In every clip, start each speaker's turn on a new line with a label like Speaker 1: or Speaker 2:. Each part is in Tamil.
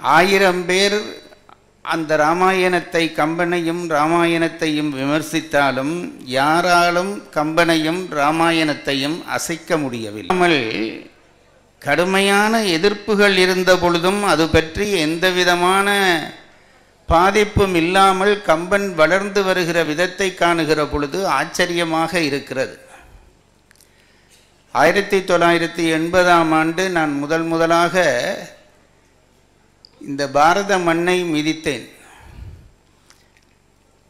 Speaker 1: 1000 பேர் அந்த ராமாயணத்தை கம்பனையும் ராமாயணத்தையும் விமர்சித்தாலும் யாராலும் கம்பனையும் ராமாயணத்தையும் அசைக்க முடியவில்லை. கடுமையான எதிர்ப்புகள் இருந்த பொழுதும் அது பற்றி எந்தவிதமான பாதிப்பும் இல்லாமல் கம்பன் வளர்ந்து வருகிற விதத்தை காணுகிற பொழுது ஆச்சரியமாக இருக்கிறது. 1980ஆம் ஆண்டு நான் முதலாக இந்த பாரத மண்ணை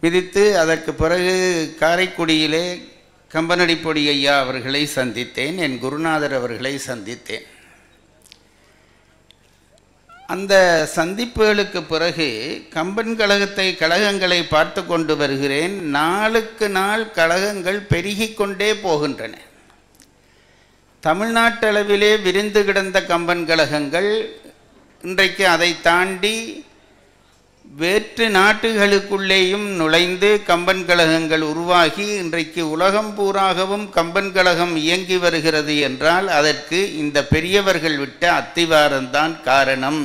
Speaker 1: மிதித்து அதற்கு பிறகு காரைக்குடியிலே கம்பனடிப்பொடி ஐயா அவர்களை சந்தித்தேன், என் குருநாதர் அவர்களை சந்தித்தேன். அந்த சந்திப்புகளுக்கு பிறகு கம்பன் கழகங்களை பார்த்து கொண்டு வருகிறேன். நாளுக்கு நாள் கழகங்கள் பெருகிக் கொண்டே போகின்றன. தமிழ்நாட்டளவிலே விரிந்து கிடந்த கம்பன் கழகங்கள் இன்றைக்கு அதை தாண்டி வேற்று நாட்டுகளுக்குள்ளேயும் நுழைந்து கம்பன் கழகங்கள் உருவாகி இன்றைக்கு உலகம் பூராகவும் கம்பன் கழகம் இயங்கி வருகிறது என்றால் அதற்கு இந்த பெரியவர்கள் விட்ட அத்திவாரம்தான் காரணம்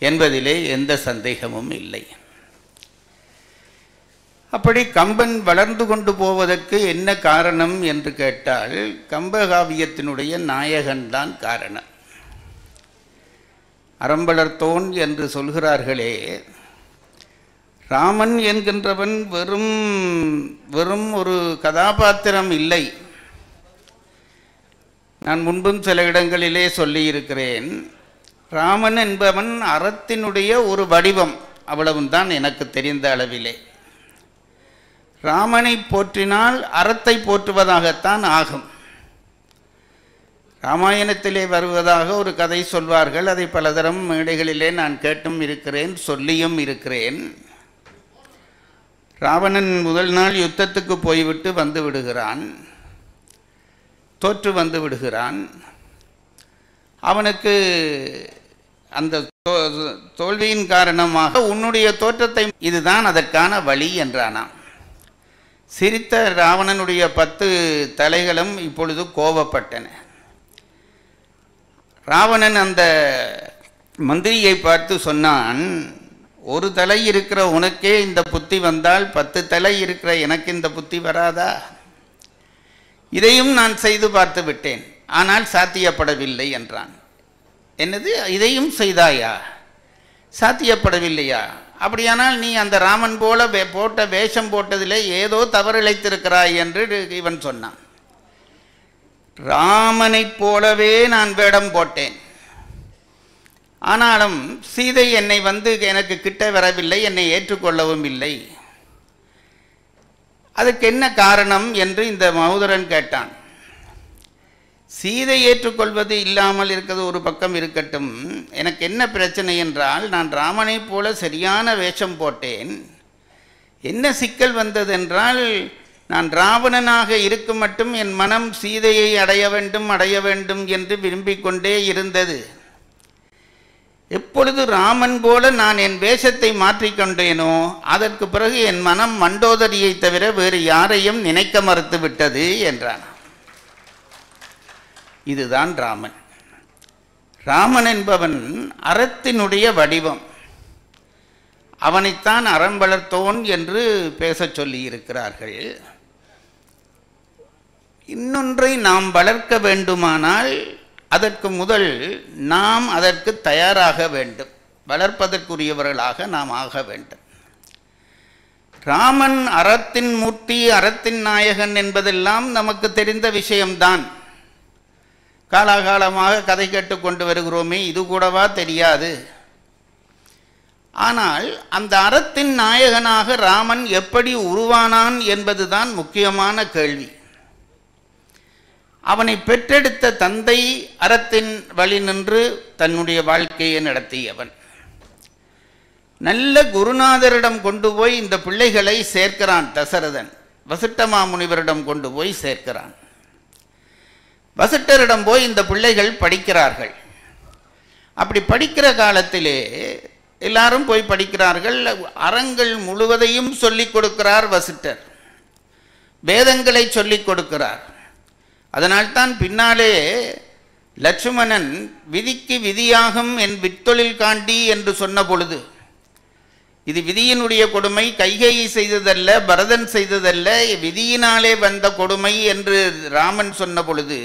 Speaker 1: என்பதிலே எந்த சந்தேகமும் இல்லை. அப்படி கம்பன் வளர்ந்து கொண்டு போவதற்கு என்ன காரணம் என்று கேட்டால் கம்பகாவியத்தினுடைய நாயகன்தான் காரணம். அறம்பளர்த்தோன் என்று சொல்கிறார்களே, ராமன் என்கின்றவன் வெறும் ஒரு கதாபாத்திரம் இல்லை. நான் முன்பும் சில இடங்களிலே சொல்லியிருக்கிறேன், ராமன் என்பவன் அறத்தினுடைய ஒரு வடிவம், அவ்வளவுதான் எனக்கு தெரிந்த அளவிலே. ராமனை போற்றினால் அறத்தை போற்றுவதாகத்தான் ஆகும். ராமாயணத்திலே வருவதாக ஒரு கதை சொல்வார்கள், அதை பலதரம் மேடைகளிலே நான் கேட்டும் இருக்கிறேன், சொல்லியும் இருக்கிறேன். ராவணன் முதல் நாள் யுத்தத்துக்கு போய்விட்டு வந்து விடுகிறான், தோற்று வந்து விடுகிறான். அவனுக்கு அந்த தோல்வியின் காரணமாக உன்னுடைய தோற்றத்தை இதுதான் அதற்கான வழி என்றானாம். சிரித்த ராவணனுடைய 10 தலைகளும் இப்பொழுது கோபப்பட்டன. ராவணன் அந்த மந்திரியை பார்த்து சொன்னான், ஒரு தலை இருக்கிற உனக்கே இந்த புத்தி வந்தால் 10 தலை இருக்கிற எனக்கு இந்த புத்தி வராதா? இதையும் நான் செய்து பார்த்து விட்டேன், ஆனால் சாத்தியப்படவில்லை என்றான். என்னது, இதையும் செய்தாயா, சாத்தியப்படவில்லையா? அப்படியானால் நீ அந்த ராமன் போல போட்ட வேஷம் போட்டதிலே ஏதோ தவறு இழைத்திருக்கிறாய் என்று இவன் சொன்னான். ராமனைப் போலவே நான் வேடம் போட்டேன், ஆனாலும் சீதை என்னை எனக்கு கிட்ட வரவில்லை, என்னை ஏற்றுக்கொள்ளவும் இல்லை. அதுக்கு என்ன காரணம் என்று இந்த மகோதரன் கேட்டான். சீதை ஏற்றுக்கொள்வது இல்லாமல் இருக்கிறது ஒரு பக்கம் இருக்கட்டும், எனக்கு என்ன பிரச்சனை என்றால், நான் ராமனைப் போல சரியான வேஷம் போட்டேன். என்ன சிக்கல் வந்ததென்றால், நான் ராவணனாக இருக்கும் மட்டும் என் மனம் சீதையை அடைய வேண்டும் என்று விரும்பிக் கொண்டே இருந்தது. எப்பொழுது ராமன் போல நான் என் வேஷத்தை மாற்றிக்கொண்டேனோ அதற்கு பிறகு என் மனம் மண்டோதரியை தவிர வேறு யாரையும் நினைக்க மறுத்து விட்டது என்றான். இதுதான் ராமன். ராமன் என்பவன் அறத்தினுடைய வடிவம். அவனைத்தான் அறம் வளர்த்தோன் என்று பேச சொல்லி இருக்கிறார்கள். இன்னொன்றை நாம் வளர்க்க வேண்டுமானால் அதற்கு முதல் நாம் அதற்கு தயாராக வேண்டும், வளர்ப்பதற்குரியவர்களாக நாம் ஆக வேண்டும். ராமன் அறத்தின் மூர்த்தி, அறத்தின் நாயகன் என்பதெல்லாம் நமக்கு தெரிந்த விஷயம்தான். காலாகாலமாக கதை கேட்டுக்கொண்டு வருகிறோமே, இது கூடவா தெரியாது? ஆனால் அந்த அறத்தின் நாயகனாக ராமன் எப்படி உருவானான் என்பதுதான் முக்கியமான கேள்வி. அவனை பெற்றெடுத்த தந்தை அறத்தின் வழி நின்று தன்னுடைய வாழ்க்கையை நடத்தியவன். நல்ல குருநாதரிடம் கொண்டு போய் இந்த பிள்ளைகளை சேர்க்கிறான் தசரதன். வசிட்ட மாமுனிவரிடம் கொண்டு போய் சேர்க்கிறான். வசிட்டரிடம் போய் இந்த பிள்ளைகள் படிக்கிறார்கள். அப்படி படிக்கிற காலத்திலே எல்லாரும் போய் படிக்கிறார்கள். அறங்கள் முழுவதையும் சொல்லிக் கொடுக்கிறார் வசிட்டர், வேதங்களை சொல்லிக் கொடுக்கிறார். அதனால்தான் பின்னாலே லட்சுமணன் விதிக்கு விதியாகும் என் வித்தொழில் காண்டி என்று சொன்ன பொழுது, இது விதியினுடைய கொடுமை, கைகேயி செய்ததல்ல, பரதன் செய்ததல்ல, விதியினாலே வந்த கொடுமை என்று ராமன் சொன்ன பொழுது,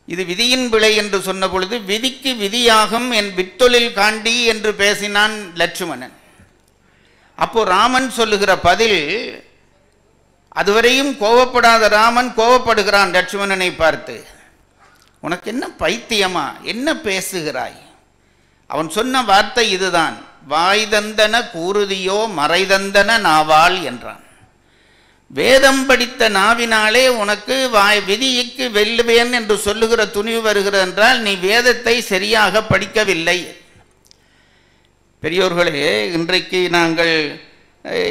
Speaker 1: இது விதியின் பிழை என்று சொன்ன பொழுது, விதிக்கு விதியாகும் என் வித்தொழில் காண்டி என்று பேசினான் லட்சுமணன். அப்போ ராமன் சொல்லுகிற பதில், அதுவரையும் கோபப்படாத ராமன் கோபப்படுகிறான் லட்சுமணனை பார்த்து. உனக்கு என்ன பைத்தியமா, என்ன பேசுகிறாய்? அவன் சொன்ன வார்த்தை இதுதான், வாய்தந்தன கூறுதியோ மறைதந்தன நாவால் என்றான். வேதம் படித்த நாவினாலே உனக்கு விதிக்கு வெல்லுவேன் என்று சொல்லுகிற துணிவு வருகிறது என்றால் நீ வேதத்தை சரியாக படிக்கவில்லை. பெரியோர்களே, இன்றைக்கு நாங்கள்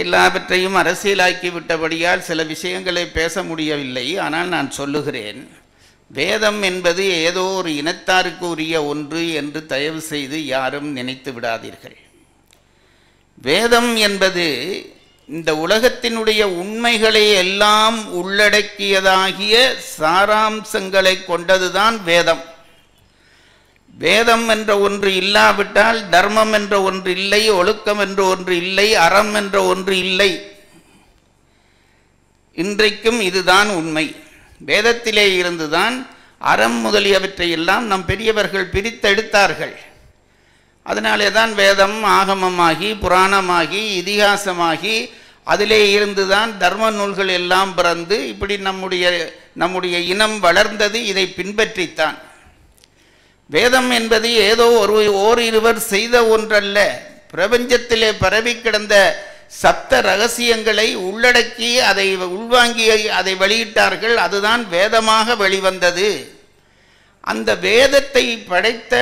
Speaker 1: எல்லாவற்றையும் அரசியலாக்கி விட்டபடியால் சில விஷயங்களை பேச முடியவில்லை. ஆனால் நான் சொல்லுகிறேன், வேதம் என்பது ஏதோ ஒரு இனத்தாருக்கு உரிய ஒன்று என்று தயவு செய்து யாரும் நினைத்து விடாதீர்கள். வேதம் என்பது இந்த உலகத்தினுடைய உண்மைகளை எல்லாம் உள்ளடக்கியதாகிய சாராம்சங்களை கொண்டதுதான் வேதம். வேதம் என்ற ஒன்று இல்லாவிட்டால் தர்மம் என்ற ஒன்று இல்லை, ஒழுக்கம் என்ற ஒன்று இல்லை, அறம் என்ற ஒன்று இல்லை. இன்றைக்கும் இதுதான் உண்மை. வேதத்திலே இருந்துதான் அறம் முதலியவற்றை எல்லாம் நம் பெரியவர்கள் பிரித்தெடுத்தார்கள். அதனாலே தான் வேதம் ஆகமமாகி புராணமாகி இதிகாசமாகி அதிலே இருந்துதான் தர்ம நூல்கள் எல்லாம் பிறந்து இப்படி நம்முடைய இனம் வளர்ந்தது. இதை பின்பற்றித்தான். வேதம் என்பது ஏதோ ஓரிருவர் செய்த ஒன்றல்ல. பிரபஞ்சத்திலே பரவி கிடந்த சப்த ரகசியங்களை உள்ளடக்கி அதை உள்வாங்கி அதை வெளியிட்டார்கள். அதுதான் வேதமாக வெளிவந்தது. அந்த வேதத்தை படைத்த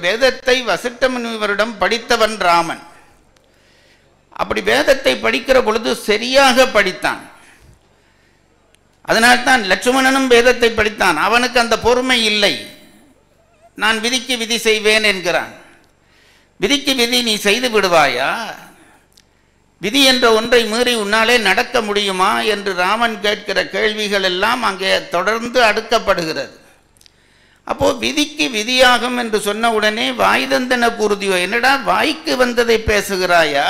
Speaker 1: வேதத்தை வசிஷ்ட முனிவரிடம் படித்தவன் ராமன். அப்படி வேதத்தை படிக்கிற பொழுது சரியாக படித்தான். அதனால்தான் லட்சுமணனும் வேதத்தை படித்தான். அவனுக்கு அந்த பொறுமை இல்லை. நான் விதிக்கு விதி செய்வேன் என்கிறான். விதிக்கு விதி நீ செய்து விடுவாயா? விதி என்ற ஒன்றை மீறி உன்னாலே நடக்க முடியுமா என்று ராமன் கேட்கிற கேள்விகள் எல்லாம் அங்கே தொடர்ந்து அடுக்கப்படுகிறது. அப்போ விதிக்கு விதியாகும் என்று சொன்ன உடனே வாய்தந்தன கூறுதியோ, என்னடா வாய்க்கு வந்ததை பேசுகிறாயா?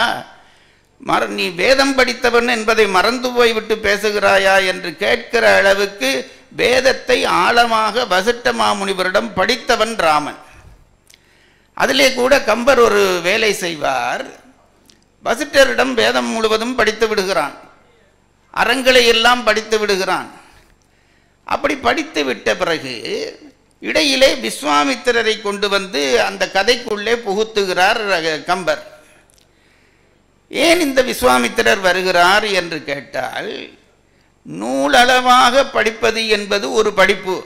Speaker 1: நீ வேதம் படித்தவன் என்பதை மறந்து போய்விட்டு பேசுகிறாயா என்று கேட்கிற அளவுக்கு வேதத்தை ஆழமாக வசிஷ்ட மாமுனிவரிடம் படித்தவன் ராமன். அதிலே கூட கம்பர் ஒரு வேலை செய்வார். வசிஷ்டரிடம் வேதம் முழுவதும் படித்து விடுகிறான், அறங்களை எல்லாம் படித்து விடுகிறான். அப்படி படித்து விட்ட பிறகு இடையிலே விஸ்வாமித்திரரை கொண்டு வந்து அந்த கதைக்குள்ளே புகுத்துகிறார் கம்பர். ஏன் இந்த விஸ்வாமித்திரர் வருகிறார் என்று கேட்டால், நூலளவாக படிப்பது என்பது ஒரு படிப்பு.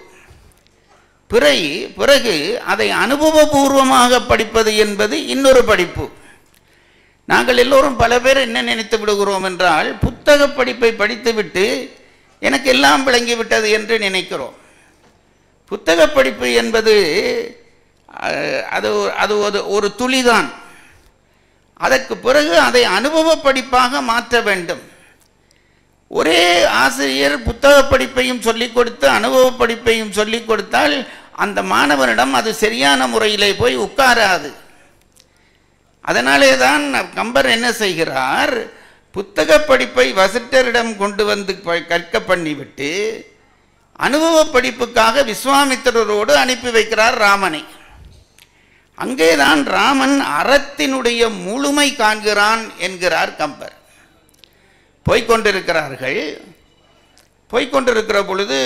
Speaker 1: பிறகு அதை அனுபவபூர்வமாக படிப்பது என்பது இன்னொரு படிப்பு. நாங்கள் எல்லோரும் பல பேர் என்ன நினைத்து விடுகிறோம் என்றால், புத்தக படிப்பை படித்துவிட்டு எனக்கு எல்லாம் விளங்கிவிட்டது என்று நினைக்கிறோம். புத்தக படிப்பு என்பது அது ஒரு துளிதான். அதற்கு பிறகு அதை அனுபவ படிப்பாக மாற்ற வேண்டும். ஒரே ஆசிரியர் புத்தக படிப்பையும் சொல்லிக் கொடுத்து அனுபவ படிப்பையும் சொல்லிக் கொடுத்தால் அந்த மாணவனிடம் அது சரியான முறையிலே போய் உட்காராது. அதனாலே தான் கம்பர் என்ன செய்கிறார், புத்தக படிப்பை வசிஷ்டரிடம் கொண்டு வந்து கற்க பண்ணிவிட்டு அனுபவ படிப்புக்காக விஸ்வாமித்திரரோடு அனுப்பி வைக்கிறார் ராமனை. அங்கேதான் ராமன் அறத்தினுடைய முழுமை காண்கிறான் என்கிறார் கம்பர். போய்கொண்டிருக்கிறார்கள். போய்கொண்டிருக்கிற பொழுது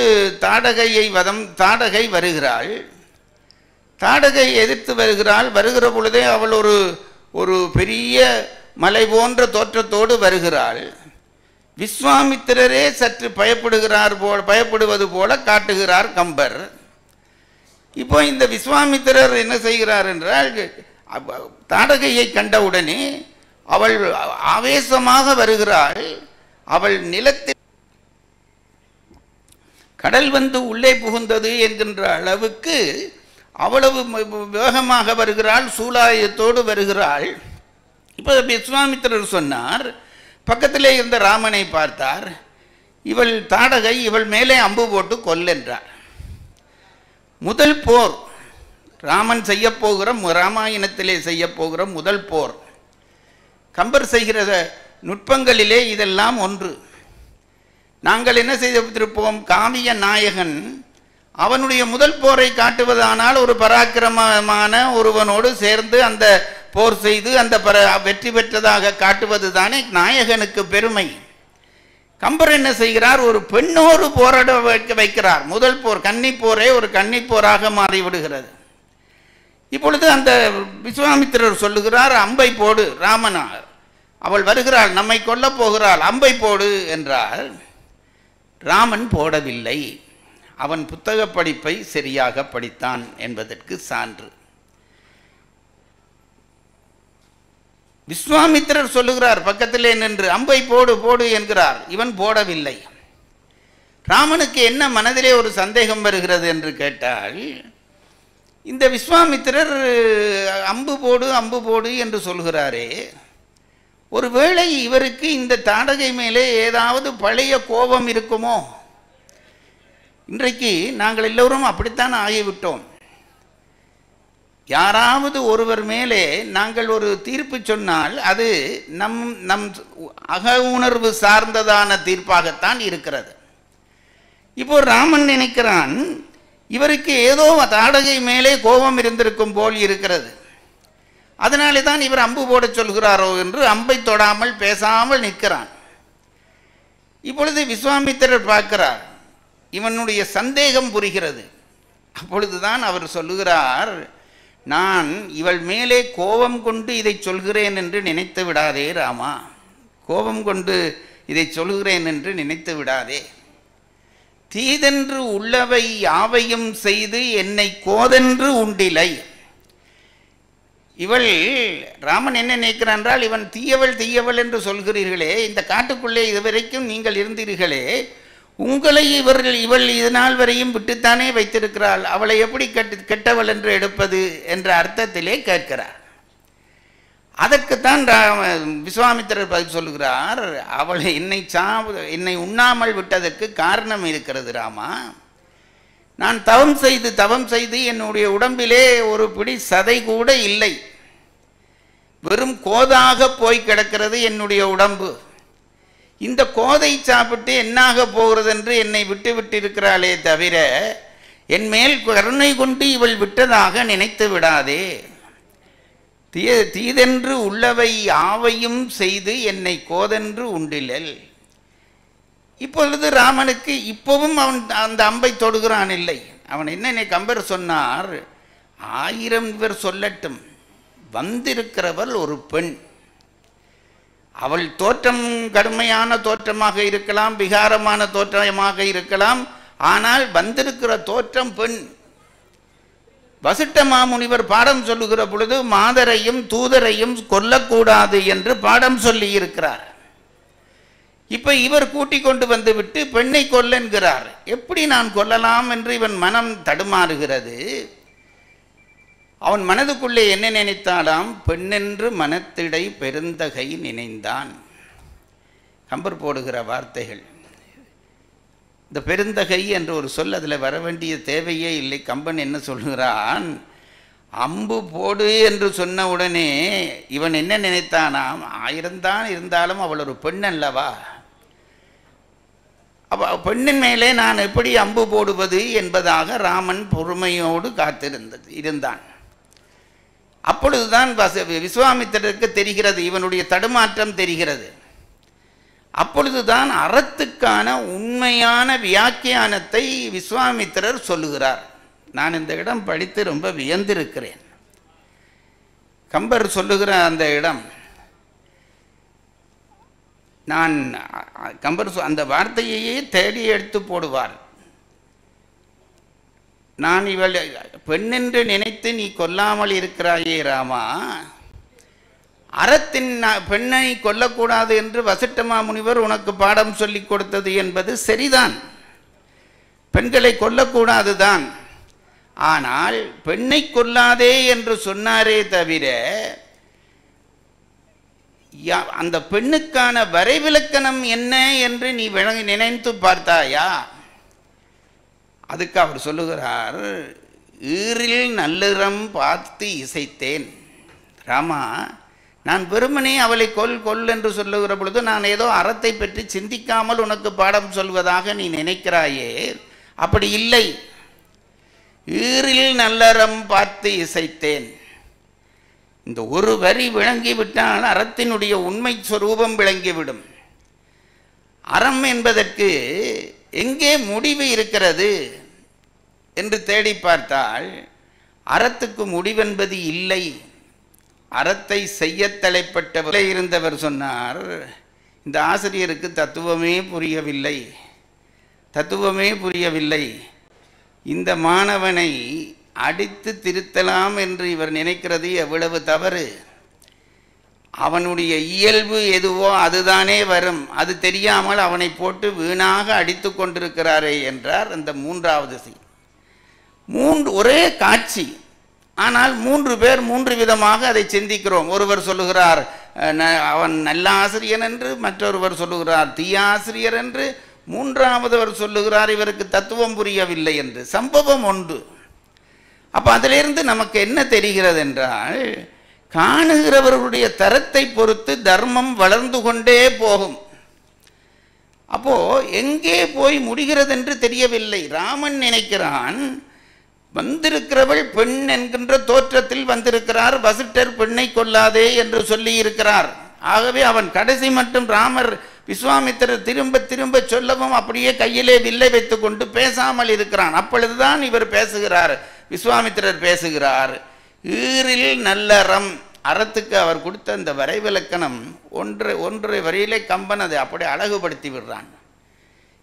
Speaker 1: தாடகை வருகிறாள். தாடகை எதிர்த்து வருகிறாள். வருகிற பொழுதே அவள் ஒரு பெரிய மலை போன்ற தோற்றத்தோடு வருகிறாள். விஸ்வாமித்திரரே சற்று பயப்படுவது போல காட்டுகிறார் கம்பர். இப்போ இந்த விஸ்வாமித்திரர் என்ன செய்கிறார் என்றால், தாடகையை கண்டவுடனே அவள் ஆவேசமாக வருகிறாள். அவள் நிலத்தில் கடல் வந்து உள்ளே புகுந்தது என்கின்ற அளவுக்கு அவ்வளவு வேகமாக வருகிறாள், சூலாயத்தோடு வருகிறாள். இப்போ விஸ்வாமித்திரர் சொன்னார், பக்கத்திலே இருந்த ராமனை பார்த்தார். இவள் தாடகை, இவள் மேலே அம்பு போட்டு கொல்லென்றார். முதல் போர் ராமன் செய்யப்போகிற ராமாயணத்திலே செய்யப்போகிற முதல் போர். கம்பர் செய்கிற நுட்பங்களிலே இதெல்லாம் ஒன்று. நாங்கள் என்ன செய்திருப்போம், காவிய நாயகன் அவனுடைய முதல் போரை காட்டுவதானால் ஒரு பராக்கிரமமான ஒருவனோடு சேர்ந்து அந்த போர் செய்து அந்த வெற்றி பெற்றதாக காட்டுவது தானே நாயகனுக்கு பெருமை. கம்பர் என்ன செய்கிறார், ஒரு பெண்ணோடு போராட வைக்கிறார். முதல் போர் கன்னிப்போரே ஒரு கன்னிப்போராக மாறிவிடுகிறது. இப்பொழுது அந்த விஸ்வாமித்திரர் சொல்லுகிறார், அம்பை போடு ராமனா, அவள் வருகிறாள், நம்மை கொல்ல போகிறாள், அம்பை போடு என்றால் ராமன் போடவில்லை. அவன் புத்தக படிப்பை சரியாக படித்தான் என்பதற்கு சான்று. விஸ்வாமித்திரர் சொல்லுகிறார் பக்கத்திலே நின்று, அம்பை போடு போடு என்கிறார். இவன் போடவில்லை. ராமனுக்கு என்ன மனதிலே ஒரு சந்தேகம் வருகிறது என்று கேட்டால், இந்த விஸ்வாமித்திரர் அம்பு போடு அம்பு போடு என்று சொல்கிறாரே, ஒருவேளை இவருக்கு இந்த தாடகை மேலே ஏதாவது பழைய கோபம் இருக்குமோ? இன்றைக்கு நாங்கள் எல்லோரும் அப்படித்தான் ஆகிவிட்டோம். யாராவது ஒருவர் மேலே நாங்கள் ஒரு தீர்ப்பு சொன்னால் அது நம் அக உணர்வு சார்ந்ததான தீர்ப்பாகத்தான் இருக்கிறது. இப்போ ராமன் நினைக்கிறான், இவருக்கு ஏதோ தாடகை மேலே கோபம் இருந்திருக்கும் போல் இருக்கிறது, அதனாலே தான் இவர் அம்பு போட சொல்கிறாரோ என்று அம்பை தொடாமல் பேசாமல் நிற்கிறான். இப்பொழுது விஸ்வாமித்திரர் பார்க்கிறார், இவனுடைய சந்தேகம் புரிகிறது. அப்பொழுதுதான் அவர் சொல்லுகிறார், நான் இவள் மேலே கோபம் கொண்டு இதை சொல்கிறேன் என்று நினைத்து விடாதே ராமா, கோபம் கொண்டு இதை சொல்கிறேன் என்று நினைத்து விடாதே. தீதென்று உள்ளவை யாவையும் செய்து என்னை கோதென்று உண்டிலை. இவள் ராமன் என்ன நினைக்கிறான் என்றால், இவன் தீயவள் தீயவள் என்று சொல்கிறீர்களே, இந்த காட்டுக்குள்ளே இதுவரைக்கும் நீங்கள் இருந்தீர்களே, உங்களை இவள் இது நாள் வரையும் விட்டுத்தானே வைத்திருக்கிறாள், அவளை எப்படி கெட்டவள் என்று எடுப்பது என்ற அர்த்தத்திலே கேட்கிறார். அதற்குத்தான் விஸ்வாமித்திரர் பதில் சொல்லுகிறார், அவளை என்னை உண்ணாமல் விட்டதற்கு காரணம் இருக்கிறது ராமா. நான் தவம் செய்து என்னுடைய உடம்பிலே ஒரு பிடி சதை கூட இல்லை, வெறும் கோதாக போய் கிடக்கிறது என்னுடைய உடம்பு. இந்த கோதை சாப்பிட்டு என்னாக போகிறது என்று என்னை விட்டு இருக்கிறாளே தவிர என் மேல் கருணை கொண்டு இவள் விட்டதாக நினைத்து விடாதே. தீதென்று உள்ளவை யாவையும் செய்து என்னை கோதென்று உண்டிலல். இப்பொழுது ராமனுக்கு இப்பவும் அவன் அந்த அம்பை தொடுகிறான் இல்லை. அவன் என்ன கம்பர் சொன்னார், 1000 பேர் சொல்லட்டும், வந்திருக்கிறவள் ஒரு பெண். அவள் தோற்றம் கடுமையான தோற்றமாக இருக்கலாம், விகாரமான தோற்றமாக இருக்கலாம், ஆனால் வந்திருக்கிற தோற்றம் பெண். வசிட்ட மாமுனிவர் பாடம் சொல்லுகிற பொழுது மாதரையும் தூதரையும் கொல்லக்கூடாது என்று பாடம் சொல்லி இருக்கிறார். இப்ப இவர் கூட்டிக் கொண்டு வந்து விட்டு பெண்ணை கொல்ல என்கிறார். எப்படி நான் கொல்லலாம் என்று இவன் மனம் தடுமாறுகிறது. அவன் மனதுக்குள்ளே என்ன நினைத்தாலாம், பெண்ணென்று மனத்திடை பெருந்தகை நினைந்தான். கம்பர் போடுகிற வார்த்தைகள். இந்த பெருந்தகை என்ற ஒரு சொல் அதில் வர வேண்டிய தேவையே இல்லை. கம்பன் என்ன சொல்கிறான், அம்பு போடு என்று சொன்ன உடனே இவன் என்ன நினைத்தானாம், 1000 தான் இருந்தாலும் அவள் ஒரு பெண் அல்லவா, பெண்ணின் மேலே நான் எப்படி அம்பு போடுவது என்பதாக ராமன் பொறுமையோடு இருந்தான். அப்பொழுதுதான் விஸ்வாமித்திரருக்கு தெரிகிறது, இவனுடைய தடுமாற்றம் தெரிகிறது. அப்பொழுதுதான் அறத்துக்கான உண்மையான வியாக்கியானத்தை விஸ்வாமித்திரர் சொல்லுகிறார். நான் இந்த இடம் படித்து ரொம்ப வியந்திருக்கிறேன். கம்பர் சொல்லுகிற அந்த இடம், நான் கம்பர் அந்த வார்த்தையையே தேடி எடுத்து போடுவார். நான் இவள் பெண்ணென்று நினைத்து நீ கொல்லாமல் இருக்கிறாயே ராமா, அறத்தின் பெண்ணை கொல்லக்கூடாது என்று வசிட்டமா முனிவர் உனக்கு பாடம் சொல்லி கொடுத்தது என்பது சரிதான், பெண்களை கொல்லக்கூடாதுதான். ஆனால் பெண்ணை கொல்லாதே என்று சொன்னாரே தவிர அந்த பெண்ணுக்கான வரைவிலக்கணம் என்ன என்று நீ நினைத்து பார்த்தாயா? அதுக்கு அவர் சொல்லுகிறார், ஈரில் நல்லறம் பார்த்து இசைத்தேன். ராமா, நான் வெறுமனே அவளை கொல் என்று சொல்லுகிற பொழுது நான் ஏதோ அறத்தை பற்றி சிந்திக்காமல் உனக்கு பாடம் சொல்வதாக நீ நினைக்கிறாயே, அப்படி இல்லை. ஈரில் நல்லறம் பார்த்து இசைத்தேன். இந்த ஒரு வரி விளங்கிவிட்டால் அறத்தினுடைய உண்மை ஸ்வரூபம் விளங்கிவிடும். அறம் என்பதற்கு எங்கே முடிவு இருக்கிறது என்று தேடி பார்த்தால் அறத்துக்கு முடிவென்பது இல்லை. அறத்தை செய்ய தலைப்பட்டவரை இருந்தவர் சொன்னார், இந்த ஆசிரியருக்கு தத்துவமே புரியவில்லை, இந்த மாணவனை அடித்து திருத்தலாம் என்று இவர் நினைக்கிறது எவ்வளவு தவறு. அவனுடைய இயல்பு எதுவோ அதுதானே வரும், அது தெரியாமல் அவனை போட்டு வீணாக அடித்து கொண்டிருக்கிறாரே என்றார். அந்த மூன்றாவது ஒரே காட்சி, ஆனால் 3 பேர் 3 விதமாக அதை சிந்திக்கிறோம். ஒருவர் சொல்லுகிறார் அவன் நல்ல ஆசிரியர் என்று, மற்றொருவர் சொல்லுகிறார் தீய ஆசிரியர் என்று, மூன்றாவதவர் சொல்லுகிறார் இவருக்கு தத்துவம் புரியவில்லை என்று. சம்பவம் ஒன்று. அப்போ அதிலிருந்து நமக்கு என்ன தெரிகிறது என்றால், காணுகிறவர்களுடைய தரத்தை பொறுத்து தர்மம் வளர்ந்து கொண்டே போகும். அப்போ எங்கே போய் முடிகிறது என்று தெரியவில்லை. ராமன் நினைக்கிறான் வந்திருக்கிறவள் பெண் என்கின்ற தோற்றத்தில் வந்திருக்கிறார், வசிட்டர் பெண்ணை கொல்லாதே என்று சொல்லி இருக்கிறார். ஆகவே அவன் கடைசி மட்டும் ராமர் விஸ்வாமித்திரர் திரும்ப திரும்ப சொல்லவும் அப்படியே கையிலே வில்லை வைத்துக் கொண்டு பேசாமல் இருக்கிறான். அப்பொழுதுதான் இவர் பேசுகிறார், விஸ்வாமித்திரர் பேசுகிறார். ஈரில் நல்லறம், அறத்துக்கு அவர் கொடுத்த அந்த வரைவிலக்கணம் ஒன்றை வரியிலே கம்பன் அதை அப்படி அழகுபடுத்தி விடுறான்.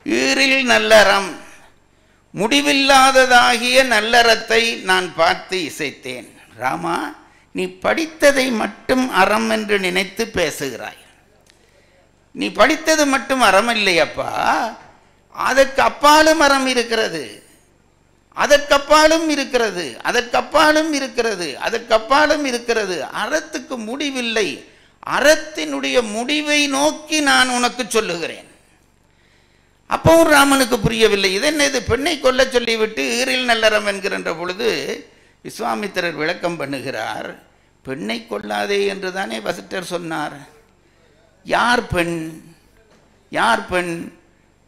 Speaker 1: ஈரில் நல்லறம், முடிவில்லாததாகிய நல்லறத்தை நான் பார்த்து இசைத்தேன். ராமா, நீ படித்ததை மட்டும் அறம் என்று நினைத்து பேசுகிறாய். நீ படித்தது மட்டும் அறம் இல்லையப்பா, அதற்கு அப்பாலும் அறம் இருக்கிறது, அதற்கப்பாலும் இருக்கிறது, அதற்கப்பாலும் இருக்கிறது, அதற்கப்பாலும் இருக்கிறது. அறத்துக்கு முடிவில்லை. அறத்தினுடைய முடிவை நோக்கி நான் உனக்கு சொல்லுகிறேன். அப்பவும் ராமனுக்கு புரியவில்லை. இதென்ன இது, பெண்ணை கொல்ல சொல்லிவிட்டு ஈரில் நல்லறம் என்கின்ற பொழுது விஸ்வாமித்திரர் விளக்கம் பண்ணுகிறார். பெண்ணை கொல்லாதே என்று தானே வசிட்டர் சொன்னார். யார் பெண்?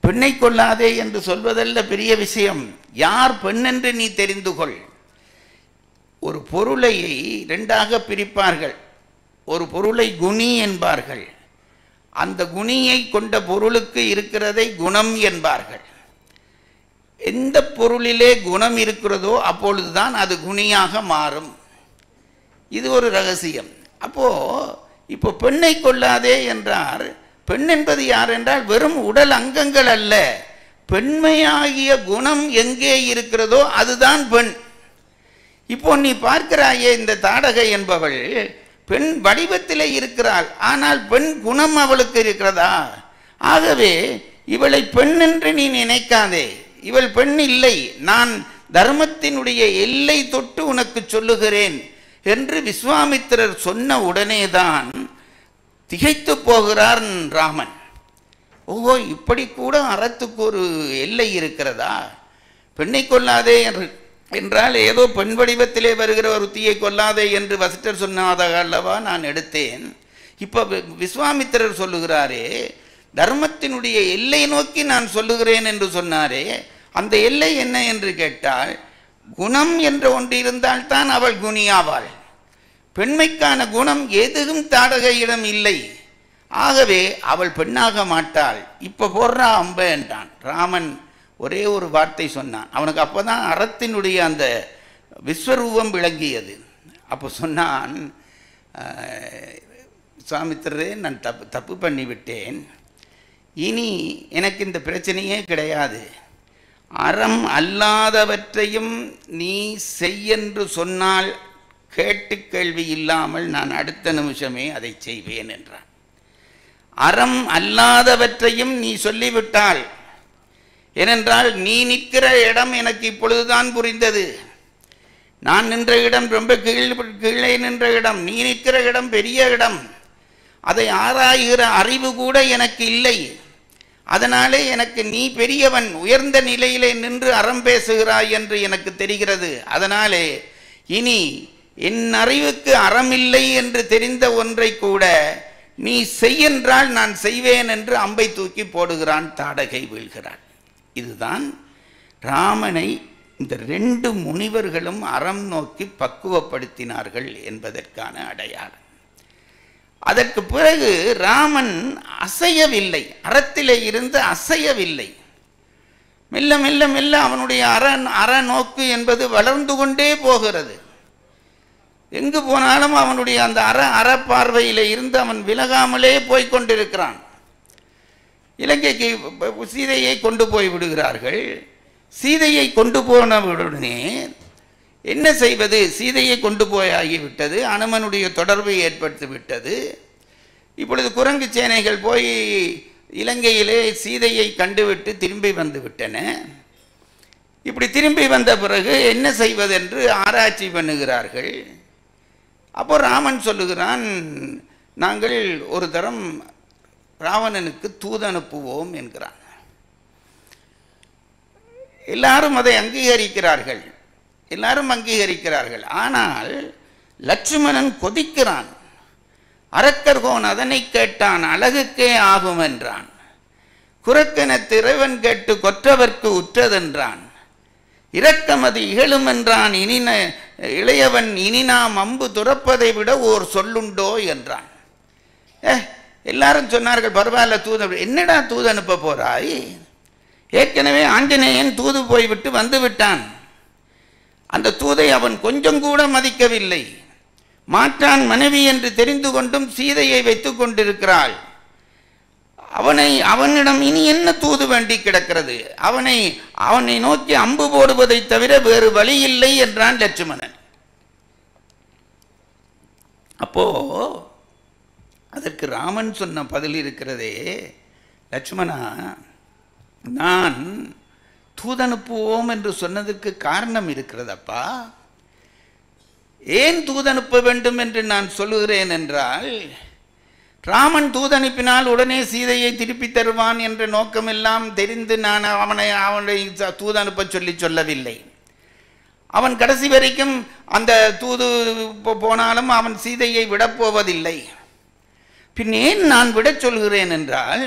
Speaker 1: பெண்ணை கொல்லாதே என்று சொல்வதல்ல பெரிய விஷயம், யார் பெண் என்று நீ தெரிந்து கொள். ஒரு பொருளை 2ஆக பிரிப்பார்கள். ஒரு பொருளை குணி என்பார்கள், அந்த குணியை கொண்ட பொருளுக்கு இருக்கிறதை குணம் என்பார்கள். எந்த பொருளிலே குணம் இருக்கிறதோ அப்பொழுதுதான் அது குணியாக மாறும். இது ஒரு ரகசியம். இப்போ பெண்ணை கொல்லாதே என்றார். பெண் என்பது யார் என்றால் வெறும் உடல் அங்கங்கள் அல்ல, பெண்மையாகிய குணம் எங்கே இருக்கிறதோ அதுதான் பெண். இப்போ நீ பார்க்கிறாயே, இந்த தாடகை என்பவள் பெண் வடிவத்திலே இருக்கிறாள், ஆனால் பெண் குணம் அவளுக்கு இருக்கிறதா? ஆகவே இவளை பெண் என்று நீ நினைக்காதே, இவள் பெண் இல்லை, நான் தர்மத்தினுடைய எல்லை தொட்டு உனக்கு சொல்லுகிறேன் என்று விஸ்வாமித்திரர் சொன்ன உடனேதான் திகைத்து போகிறார் ராமன். ஓஹோ, இப்படி கூட அறத்துக்கு ஒரு எல்லை இருக்கிறதா? பெண்ணை கொல்லாதே என்றால் ஏதோ பெண் வடிவத்திலே வருகிற ஒரு தீயை கொல்லாதே என்று வசிட்டர் சொன்னதாக அல்லவா நான் எடுத்தேன். இப்போ விஸ்வாமித்திரர் சொல்லுகிறாரே, தர்மத்தினுடைய எல்லை நோக்கி நான் சொல்லுகிறேன் என்று சொன்னாரே, அந்த எல்லை என்ன என்று கேட்டால், குணம் என்ற ஒன்று இருந்தால்தான் அவள் குணியாவாள். பெண்மைக்கான குணம் எதுவும் தாடகையிடம் இல்லை. ஆகவே அவள் பெண்ணாக மாட்டாள். இப்போ போடுறா அம்ப என்றான். ராமன் ஒரே ஒரு வார்த்தை சொன்னான். அவனுக்கு அப்போதான் அறத்தினுடைய அந்த விஸ்வரூபம் விளங்கியது. அப்போ சொன்னான், சுவாமித்திரரே, நான் தப்பு பண்ணிவிட்டேன், இனி எனக்கு இந்த பிரச்சனையே கிடையாது. அறம் அல்லாதவற்றையும் நீ செய்யென்று சொன்னால் கேட்டு கேள்வி இல்லாமல் நான் அடுத்த நிமிஷமே அதை செய்வேன் என்றான். அறம் அல்லாதவற்றையும் நீ சொல்லிவிட்டால், ஏனென்றால் நீ நிற்கிற இடம் எனக்கு இப்பொழுதுதான் புரிந்தது. நான் நின்ற இடம் ரொம்ப கீழே நின்ற இடம், நீ நிற்கிற இடம் பெரிய இடம், அதை ஆராய்கிற அறிவு கூட எனக்கு இல்லை. அதனாலே எனக்கு நீ பெரியவன், உயர்ந்த நிலையிலே நின்று அறம் பேசுகிறாய் என்று எனக்கு தெரிகிறது. அதனாலே இனி என் அறிவுக்கு அறமில்லை என்று தெரிந்த ஒன்றை கூட நீ செய்யென்றால் நான் செய்வேன் என்று அம்பை தூக்கி போடுகிறான். தாடகை வீழ்கிறாள். இதுதான் ராமனை இந்த 2 முனிவர்களும் அறம் நோக்கி பக்குவப்படுத்தினார்கள் என்பதற்கான அடையாளம். அதற்கு பிறகு ராமன் அசையவில்லை, அறத்திலே இருந்து அசையவில்லை. மெல்ல மெல்ல மெல்ல அவனுடைய அறநோக்கு என்பது வளர்ந்து கொண்டே போகிறது. எங்கு போனாலும் அவனுடைய அந்த அறப்பார்வையிலே இருந்து அவன் விலகாமலே போய்கொண்டிருக்கிறான். இலங்கைக்கு சீதையை கொண்டு போய் விடுகிறார்கள். சீதையை கொண்டு போனவுடனே என்ன செய்வது? சீதையை கொண்டு போயாகிவிட்டது, அனுமனுடைய தொடர்பை ஏற்படுத்தி விட்டது. இப்பொழுது குரங்கு சேனைகள் போய் இலங்கையிலே சீதையை கண்டுவிட்டு திரும்பி வந்து விட்டன. இப்படி திரும்பி வந்த பிறகு என்ன செய்வதென்று ஆராய்ச்சி பண்ணுகிறார்கள். அப்போ ராமன் சொல்லுகிறான், நாங்கள் ஒரு தரம் ராவணனுக்கு தூது அனுப்புவோம் என்கிறான். எல்லாரும் அதை அங்கீகரிக்கிறார்கள், எல்லாரும் அங்கீகரிக்கிறார்கள். ஆனால் லட்சுமணன் கொதிக்கிறான். அரக்கர்கோன் அதனை கேட்டான், அழகுக்கே ஆகும் என்றான். குரக்கென திரைவன் கேட்டு கொற்றவர்க்கு உற்றதென்றான். இரக்கமது இகழும் என்றான். இளையவன் இனி நாம் அம்பு துறப்பதை விட ஓர் சொல்லுண்டோ என்றான். எல்லாரும் சொன்னார்கள், பரவாயில்ல தூது. என்னடா தூது அனுப்ப போறாய்? ஏற்கனவே ஆஞ்சநேயன் தூது போய்விட்டு வந்து விட்டான். அந்த தூதை அவன் கொஞ்சம் கூட மதிக்கவில்லை. மாற்றான் மனைவி என்று தெரிந்து கொண்டும் சீதையை வைத்துக் கொண்டிருக்கிறாள். அவனிடம் இனி என்ன தூது வேண்டி கிடக்கிறது? அவனை நோக்கி அம்பு போடுவதை தவிர வேறு வழி இல்லை என்றான் லட்சுமணன். அப்போ அதற்கு ராமன் சொன்ன பதில் இருக்கிறதே, லட்சுமணா, நான் தூதனுப்புவோம் என்று சொன்னதற்கு காரணம் இருக்கிறதப்பா. ஏன் தூதனுப்ப வேண்டும் என்று நான் சொல்லுகிறேன் என்றால், ராமன் தூதனுப்பினால் உடனே சீதையை திருப்பி தருவான் என்ற நோக்கமெல்லாம் தெரிந்து நான் அவனை தூதனுப்ப சொல்லவில்லை. அவன் கடைசி வரைக்கும் அந்த தூது போனாலும் அவன் சீதையை விடப்போவதில்லை. பின் ஏன் நான் விடச் சொல்கிறேன் என்றால்,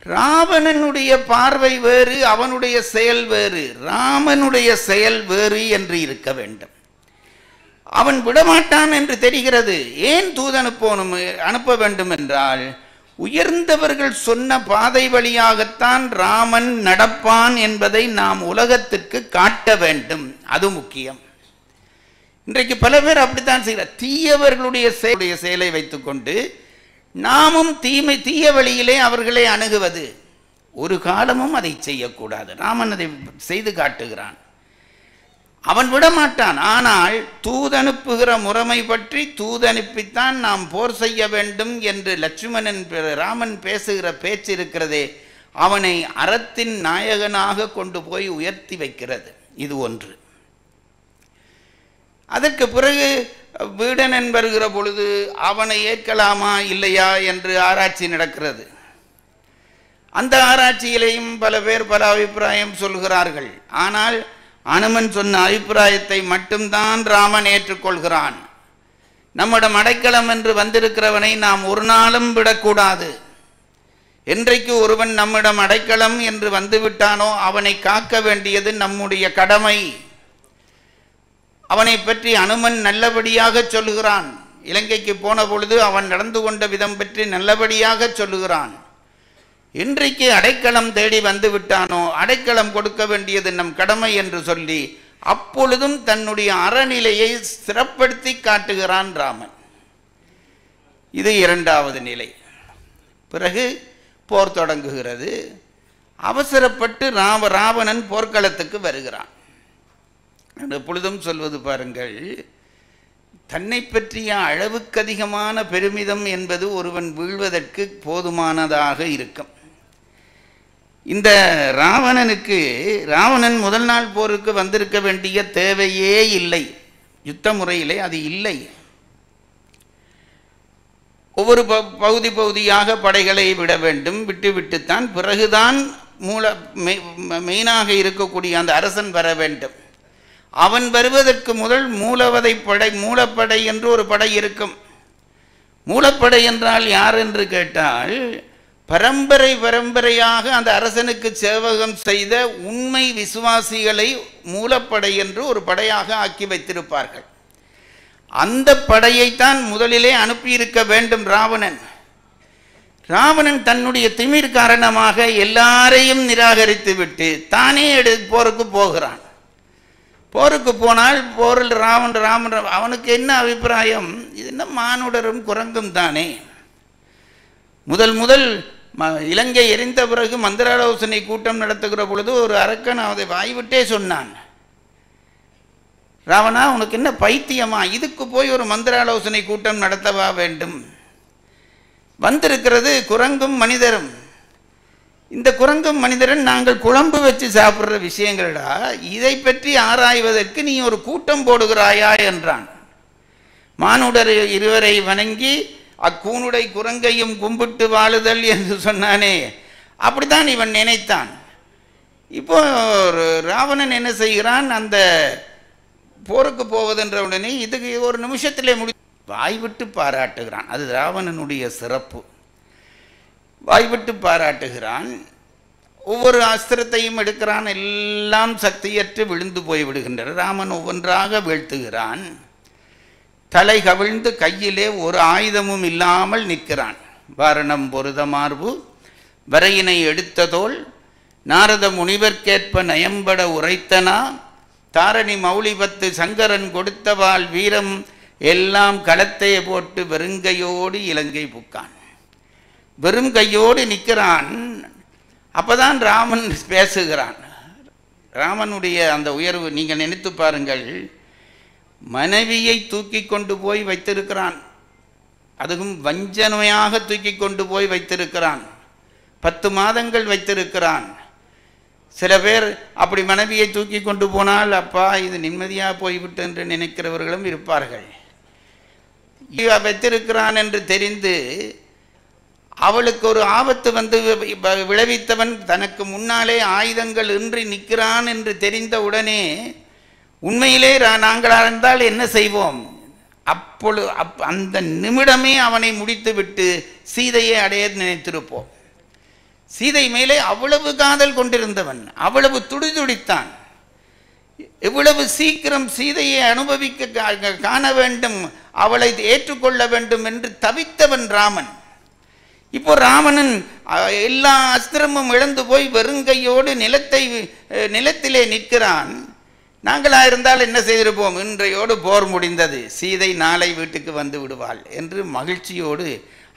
Speaker 1: ராவணனுடைய பார்வை வேறு, அவனுடைய செயல் வேறு, ராமனுடைய செயல் வேறு என்று இருக்க வேண்டும். அவன் விடமாட்டான் என்று தெரிகிறது. ஏன் அனுப்ப வேண்டும் என்றால், உயர்ந்தவர்கள் சொன்ன பாதை வழியாகத்தான் ராமன் நடப்பான் என்பதை நாம் உலகத்திற்கு காட்ட வேண்டும். அது முக்கியம். இன்றைக்கு பல பேர் அப்படித்தான் செய்கிறார். தீயவர்களுடைய செயலை வைத்துக்கொண்டு நாமும் தீய வழியிலே அவர்களை அணுகுவது. ஒரு காலமும் அதை செய்யக்கூடாது. ராமன் அதை செய்து காட்டுகிறான். அவன் விடமாட்டான். ஆனால் தூதனுப்புகிற முறைமை பற்றி தூதனுப்பித்தான் நாம் போர் செய்ய வேண்டும் என்று ராமன் பேசுகிற பேச்சு இருக்கிறதே, அவனை அறத்தின் நாயகனாக கொண்டு போய் உயர்த்தி வைக்கிறது. இது ஒன்று. அதற்கு பிறகு வீடனன் வருகிற பொழுது அவனை ஏற்கலாமா இல்லையா என்று ஆராய்ச்சி நடக்கிறது. அந்த ஆராய்ச்சியிலையும் பல பேர் பல அபிப்பிராயம் சொல்கிறார்கள். ஆனால் அனுமன் சொன்ன அபிப்பிராயத்தை மட்டும்தான் ராமன் ஏற்றுக்கொள்கிறான். நம்மிடம் அடைக்கலம் என்று வந்திருக்கிறவனை நாம் ஒரு நாளும் விடக்கூடாது. என்றைக்கு ஒருவன் நம்மிடம் அடைக்கலம் என்று வந்துவிட்டானோ அவனை காக்க வேண்டியது நம்முடைய கடமை. அவனை பற்றி அனுமன் நல்லபடியாக சொல்லுகிறான். இலங்கைக்கு போன பொழுது அவன் நடந்து கொண்ட விதம் பற்றி நல்லபடியாக சொல்லுகிறான். இன்றைக்கு அடைக்கலம் தேடி வந்து விட்டானோ அடைக்கலம் கொடுக்க வேண்டியது நம் கடமை என்று சொல்லி அப்பொழுதும் தன்னுடைய அறநிலையை சிறப்படுத்தி காட்டுகிறான் ராமன். இது இரண்டாவது நிலை. பிறகு போர் தொடங்குகிறது. அவசரப்பட்டு ராவணன் போர்க்களத்துக்கு வருகிறான். எப்பொழுதும் சொல்வது பாருங்கள், தன்னை பற்றிய அளவுக்கு அதிகமான பெருமிதம் என்பது ஒருவன் வீழ்வதற்கு போதுமானதாக இருக்கும். இந்த ராவணன் முதல் நாள் போருக்கு வந்திருக்க வேண்டிய தேவையே இல்லை. யுத்த முறையிலே அது இல்லை. ஒவ்வொரு பகுதி பகுதியாக படைகளை விட வேண்டும். விட்டுவிட்டுத்தான் பிறகுதான் மெயினாக இருக்கக்கூடிய அந்த அரசன் வர வேண்டும். அவன் வருவதற்கு முதல் மூலப்படை என்று ஒரு படை இருக்கும். மூலப்படை என்றால் யார் என்று கேட்டால், பரம்பரையாக அந்த அரசனுக்கு சேவகம் செய்த உண்மை விசுவாசிகளை மூலப்படை என்று ஒரு படையாக ஆக்கி வைத்திருப்பார்கள். அந்த படையைத்தான் முதலிலே அனுப்பியிருக்க வேண்டும் ராவணன். ராவணன் தன்னுடைய திமிர் காரணமாக எல்லாரையும் நிராகரித்து விட்டு தானே போருக்கு போகிறான். போருக்கு போனால் போரில் ராமன் அவனுக்கு என்ன அபிப்பிராயம்? இது என்ன மானுடரும் குரங்கும் தானே. முதல் இலங்கை எரிந்த பிறகு மந்திராலோசனை கூட்டம் நடத்துகிற பொழுது ஒரு அரக்கன் அதை வாய்விட்டே சொன்னான், ராவணா உனக்கு என்ன பைத்தியமா, இதுக்கு போய் ஒரு மந்திராலோசனை கூட்டம் நடத்தவா வேண்டும்? வந்திருக்கிறது குரங்கும் மனிதரும். இந்த குரங்கும் மனிதரும் நாங்கள் குழம்பு வச்சு சாப்பிட்ற விஷயங்களடா, இதை பற்றி ஆராய்வதற்கு நீ ஒரு கூட்டம் போடுகிறாயா என்றான். மானுடர் இருவரை வணங்கி அக்கூனுடை குரங்கையும் கும்பிட்டு வாழுதல் என்று சொன்னானே, அப்படித்தான் இவன் நினைத்தான். இப்போ ராவணன் என்ன செய்கிறான், அந்த போருக்கு போவதென்ற உடனே இதுக்கு ஒரு நிமிஷத்திலே வாய்விட்டு பாராட்டுகிறான். அது ராவணனுடைய சிறப்பு. வாய்விட்டு பாராட்டுகிறான். ஒவ்வொரு அஸ்திரத்தையும் எடுக்கிறான், எல்லாம் சக்தியற்று விழுந்து போய் விடுகின்றன. ராமன் ஒவ்வொன்றாக வீழ்த்துகிறான். தலை கவிழ்ந்து கையிலே ஒரு ஆயுதமும் இல்லாமல் நிற்கிறான். வாரணம் பொருத மார்பு வரையினை எடுத்ததோல் நாரத முனிவர்க்கேற்ப நயம்பட உரைத்தனா தாரணி மௌலிபத்து சங்கரன் கொடுத்தவாள் வீரம் எல்லாம் களத்தையே போட்டு வெறுங்கையோடு இலங்கை புக்கான். வெறும் கையோடு நிற்கிறான். அப்பதான் ராமன் பேசுகிறான். ராமனுடைய அந்த உயர்வு நீங்கள் நினைத்து பாருங்கள். மனைவியை தூக்கி கொண்டு போய் வைத்திருக்கிறான். அதுவும் வஞ்சனையாக தூக்கி கொண்டு போய் வைத்திருக்கிறான். 10 மாதங்கள் வைத்திருக்கிறான். சில பேர் அப்படி மனைவியை தூக்கி கொண்டு போனால் அப்பா இது நிம்மதியாக போய்விட்டு என்று நினைக்கிறவர்களும் இருப்பார்கள். வைத்திருக்கிறான் என்று தெரிந்து அவளுக்கு ஒரு ஆபத்து வந்து விளைவித்தவன் தனக்கு முன்னாலே ஆயுதங்கள் இன்றி நிற்கிறான் என்று தெரிந்த உடனே உண்மையிலே நாங்களாக இருந்தால் என்ன செய்வோம்? அந்த நிமிடமே அவனை முடித்துவிட்டு சீதையை அடைய நினைத்திருப்போம். சீதை மேலே அவ்வளவு காதல் கொண்டிருந்தவன், அவ்வளவு துடிதுடித்தான். எவ்வளவு சீக்கிரம் சீதையை அனுபவிக்க காண வேண்டும், அவளை ஏற்றுக்கொள்ள வேண்டும் என்று தவித்தவன் ராமன். இப்போ ராவணன் எல்லா அஸ்திரமும் இழந்து போய் வெறுங்கையோடு நிலத்திலே நிற்கிறான். நாங்களாக இருந்தால் என்ன செய்திருப்போம்? இன்றையோடு போர் முடிந்தது, சீதை நாளை வீட்டுக்கு வந்து விடுவாள் என்று மகிழ்ச்சியோடு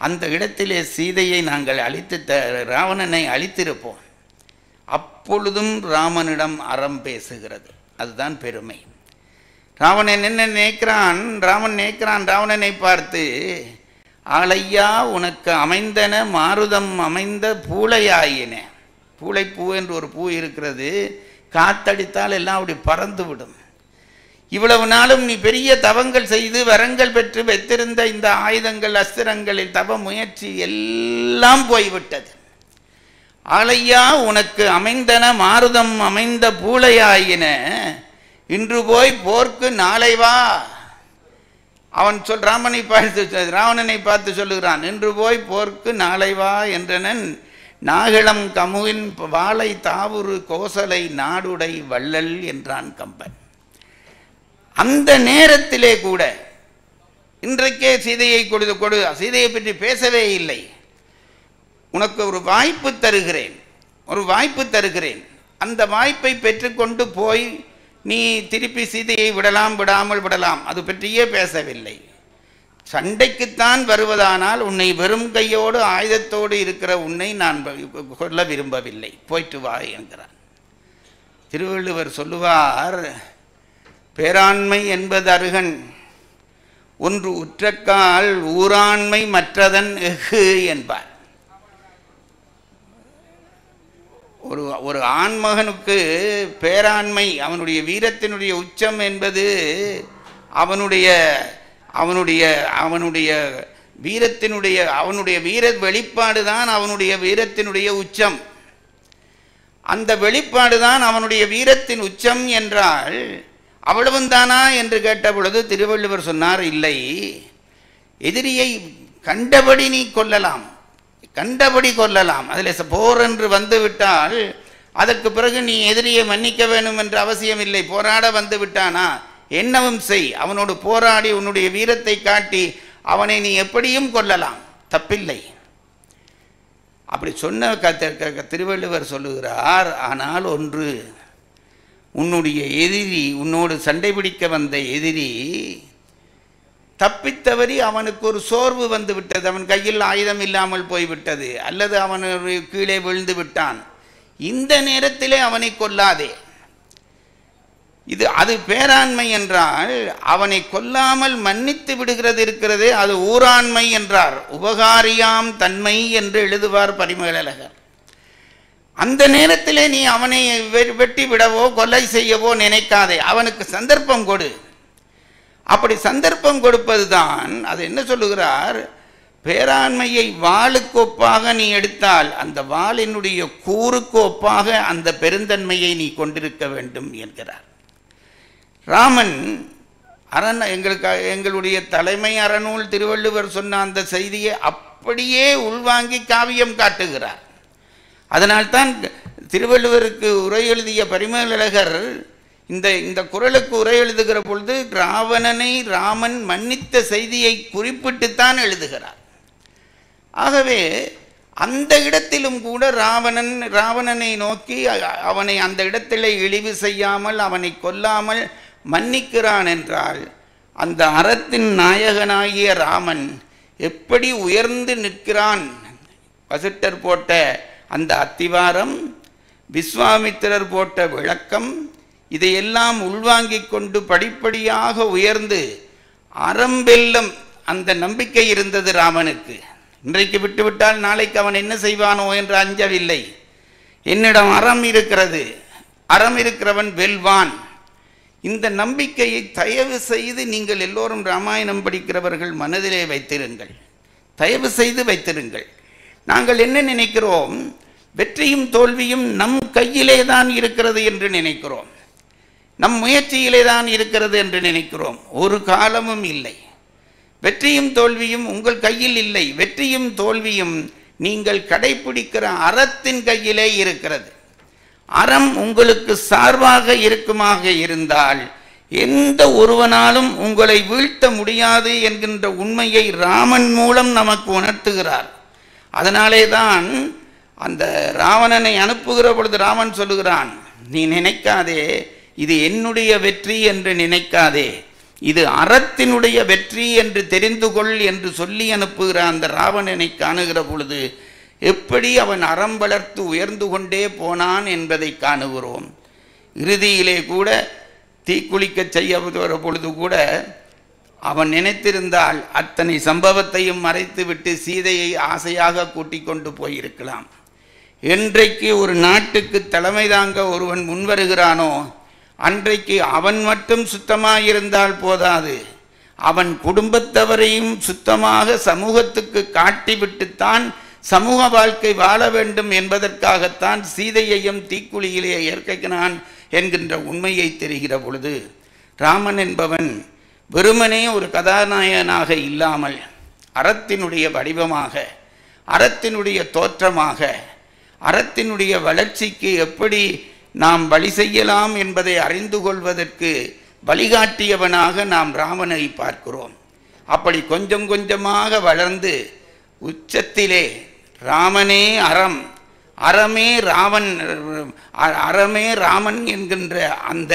Speaker 1: அந்த இடத்திலே சீதையை நாங்கள் ராவணனை அழித்திருப்போம். அப்பொழுதும் ராமனிடம் அறம் பேசுகிறது. அதுதான் பெருமை. ராவணன் என்ன நினைக்கிறான்? ராமன் நினைக்கிறான் ராவணனை பார்த்து, ஆளையா உனக்கு அமைந்தன மாருதம் அமைந்த பூளையாயின. பூளைப்பூ என்று ஒரு பூ இருக்கிறது, காத்தடித்தால் எல்லாம் அப்படி பறந்து விடும். இவ்வளவு நாளும் நீ பெரிய தவங்கள் செய்து வரங்கள் பெற்று வைத்திருந்த இந்த ஆயுதங்கள் அஸ்திரங்களில் தவ முயற்சி எல்லாம் போய்விட்டது. ஆளையா உனக்கு அமைந்தன மாருதம் அமைந்த பூளையாயின, இன்று போய் போர்க்கு நாளை வா. அவன் ராவணனை பார்த்து சொல்லுகிறான், இன்று போய் போர்க்கு நாளை வா என்றனன் நாகலம் கமுவின் வாளை தாவுரு கோசலை நாடுடை வள்ளல் என்றான் கம்பன். அந்த நேரத்திலே கூட இன்றைக்கே சீதையை கொடு, சீதையை பற்றி பேசவே இல்லை. உனக்கு ஒரு வாய்ப்பு தருகிறேன், அந்த வாய்ப்பை பெற்றுக்கொண்டு போய் நீ திருப்பி சீதையை விடாமல் விடலாம், அது பற்றியே பேசவில்லை. சண்டைக்குத்தான் வருவதானால் உன்னை வெறும் கையோடு ஆயுதத்தோடு இருக்கிற உன்னை நான் கொல்ல விரும்பவில்லை, போயிட்டு வா என்கிறான். திருவள்ளுவர் சொல்லுவார், பேராண்மை என்பது அருகன், ஒன்று உற்றக்கால் ஊராண்மை மற்றதன் எஃகு என்பார். ஒரு ஆண்மகனுக்கு பேராண்மை, அவனுடைய வீரத்தினுடைய உச்சம் என்பது அவனுடைய வீரத்தினுடைய அவனுடைய வீர வெளிப்பாடு தான் அவனுடைய வீரத்தினுடைய உச்சம். அந்த வெளிப்பாடு தான் அவனுடைய வீரத்தின் உச்சம் என்றால் அவ்வளவுந்தானா என்று கேட்ட பொழுது திருவள்ளுவர் சொன்னார், இல்லை, எதிரியை கண்டபடி நீ கொல்லலாம், கண்டபடி கொல்லலாம். அதில் போர் என்று வந்து விட்டால் அதற்கு பிறகு நீ எதிரியை மன்னிக்க வேண்டும் என்ற அவசியம் இல்லை. போராட வந்து விட்டானா என்னவும் செய், அவனோடு போராடி உன்னுடைய வீரத்தை காட்டி அவனை நீ எப்படியும் கொல்லலாம், தப்பில்லை. அப்படி சொன்ன திருவள்ளுவர் சொல்லுகிறார், ஆனால் ஒன்று, உன்னுடைய எதிரி, உன்னோடு சண்டை பிடிக்க வந்த எதிரி தப்பித்தவரி அவனுக்கு ஒரு சோர்வு வந்து விட்டது, அவன் கையில் ஆயுதம் இல்லாமல் போய்விட்டது, அல்லது அவன் கீழே விழுந்து விட்டான். இந்த நேரத்திலே அவனை கொல்லாதே. அது பேராண்மை என்றால் அவனை கொல்லாமல் மன்னித்து விடுகிறது இருக்கிறதே, அது ஊராண்மை என்றார். உபகாரியாம் தன்மை என்று எழுதுவார் பரிமேலழகர். அந்த நேரத்திலே நீ அவனை வெட்டி விடவோ கொலை செய்யவோ நினைக்காதே, அவனுக்கு சந்தர்ப்பம் கொடு. அப்படி சந்தர்ப்பம் கொடுப்பது தான் அது. என்ன சொல்லுகிறார், பேராண்மையை வாளுக்கு ஒப்பாக நீ எடுத்தால் அந்த வாளினுடைய கூறுக்கு ஒப்பாக அந்த பெருந்தன்மையை நீ கொண்டிருக்க வேண்டும் என்கிறார். ராமன் எங்களுடைய தலைமை அறநூல் திருவள்ளுவர் சொன்ன அந்த செய்தியை அப்படியே உள்வாங்கி காவியம் காட்டுகிறார். அதனால்தான் திருவள்ளுவருக்கு உரை எழுதிய பரிமேலழகர் இந்த குறளுக்கு உரை எழுதுகிற பொழுது ராவணனை ராமன் மன்னித்த செய்தியை குறிப்பிட்டுத்தான் எழுதுகிறார். ஆகவே அந்த இடத்திலும் கூட ராவணனை நோக்கி அவனை அந்த இடத்திலே இழிவு செய்யாமல் அவனை கொல்லாமல் மன்னிக்கிறான் என்றால் அந்த அறத்தின் நாயகனாகிய ராமன் எப்படி உயர்ந்து நிற்கிறான். வசிட்டர் போட்ட அந்த அத்திவாரம், விஸ்வாமித்திரர் போட்ட விளக்கம், இதையெல்லாம் உள்வாங்கிக் கொண்டு படிப்படியாக உயர்ந்து அறம் வெல்லும் அந்த நம்பிக்கை இருந்தது ராமனுக்கு. இன்றைக்கு விட்டுவிட்டால் நாளைக்கு அவன் என்ன செய்வானோ என்று அஞ்சவில்லை. என்னிடம் அறம் இருக்கிறது, அறம் இருக்கிறவன் வெல்வான். இந்த நம்பிக்கையை தயவு செய்து நீங்கள் எல்லோரும் ராமாயணம் படிக்கிறவர்கள் மனதிலே வைத்திருங்கள், தயவு செய்து வைத்திருங்கள். நாங்கள் என்ன நினைக்கிறோம், வெற்றியும் தோல்வியும் நம் கையிலே தான் இருக்கிறது என்று நினைக்கிறோம், நம் முயற்சியிலே தான் இருக்கிறது என்று நினைக்கிறோம். ஒரு காலமும் இல்லை. வெற்றியும் தோல்வியும் உங்கள் கையில் இல்லை. வெற்றியும் தோல்வியும் நீங்கள் கடைபிடிக்கிற அறத்தின் கையிலே இருக்கிறது. அறம் உங்களுக்கு சார்பாக இருக்குமாக இருந்தால் எந்த ஒருவனாலும் உங்களை வீழ்த்த முடியாது என்கின்ற உண்மையை ராமன் மூலம் நமக்கு உணர்த்துகிறார். அதனாலே தான் அந்த ராவணனை அனுப்புகிற பொழுது ராமன் சொல்லுகிறான், நீ நினைக்காதே இது என்னுடைய வெற்றி என்று நினைக்காதே, இது அறத்தினுடைய வெற்றி என்று தெரிந்து கொள் என்று சொல்லி அனுப்புகிற அந்த ராவணனை காணுகிற பொழுது எப்படி அவன் அறம் வளர்த்து உயர்ந்து கொண்டே போனான் என்பதை காணுகிறோம். இறுதியிலே கூட தீக்குளிக்க செய்ய பொழுது கூட அவன் நினைத்திருந்தால் அத்தனை சம்பவத்தையும் மறைத்துவிட்டு சீதையை ஆசையாக கூட்டிக் கொண்டு போயிருக்கலாம். என்றைக்கு ஒரு நாட்டுக்கு தலைமை தாங்க ஒருவன் முன்வருகிறானோ அன்றைக்கு அவன் மட்டும் சுத்தமாயிருந்தால் போதாது, அவன் குடும்பத்தவரையும் சுத்தமாக சமூகத்துக்கு காட்டிவிட்டுத்தான் சமூக வாழ்க்கை வாழ வேண்டும் என்பதற்காகத்தான் சீதையையும் தீக்குழியிலே ஏற்கினான் என்கின்ற உண்மையை தெரிகிற பொழுது ராமன் என்பவன் வெறுமனே ஒரு கதாநாயகனாக இல்லாமல் அறத்தினுடைய வடிவமாக, அறத்தினுடைய தோற்றமாக, அறத்தினுடைய வளர்ச்சிக்கு எப்படி நாம் வழி செய்யலாம் என்பதை அறிந்து கொள்வதற்கு வழிகாட்டியவனாக நாம் ராமனை பார்க்கிறோம். அப்படி கொஞ்சம் கொஞ்சமாக வளர்ந்து உச்சத்திலே ராமனே அறம், அறமே ராமன் என்கின்ற அந்த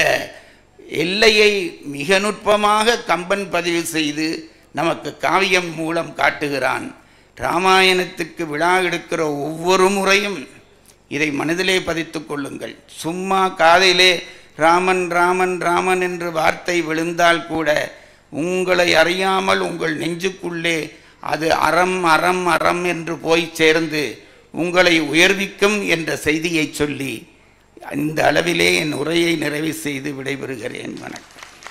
Speaker 1: எல்லையை மிக நுட்பமாக கம்பன் பதிவு செய்து நமக்கு காவியம் மூலம் காட்டுகிறான். ராமாயணத்துக்கு விழா எடுக்கிற ஒவ்வொரு முறையும் இதை மனதிலே பதித்து கொள்ளுங்கள். சும்மா காதிலே ராமன் ராமன் ராமன் என்று வார்த்தை விழுந்தால் கூட உங்களை அறியாமல் உங்கள் நெஞ்சுக்குள்ளே அது அறம் அறம் அறம் என்று போய் சேர்ந்து உங்களை உயர்விக்கும் என்ற செய்தியை சொல்லி இந்த அளவிலே என் உரையை நிறைவு செய்து விடைபெறுகிறேன். வணக்கம்.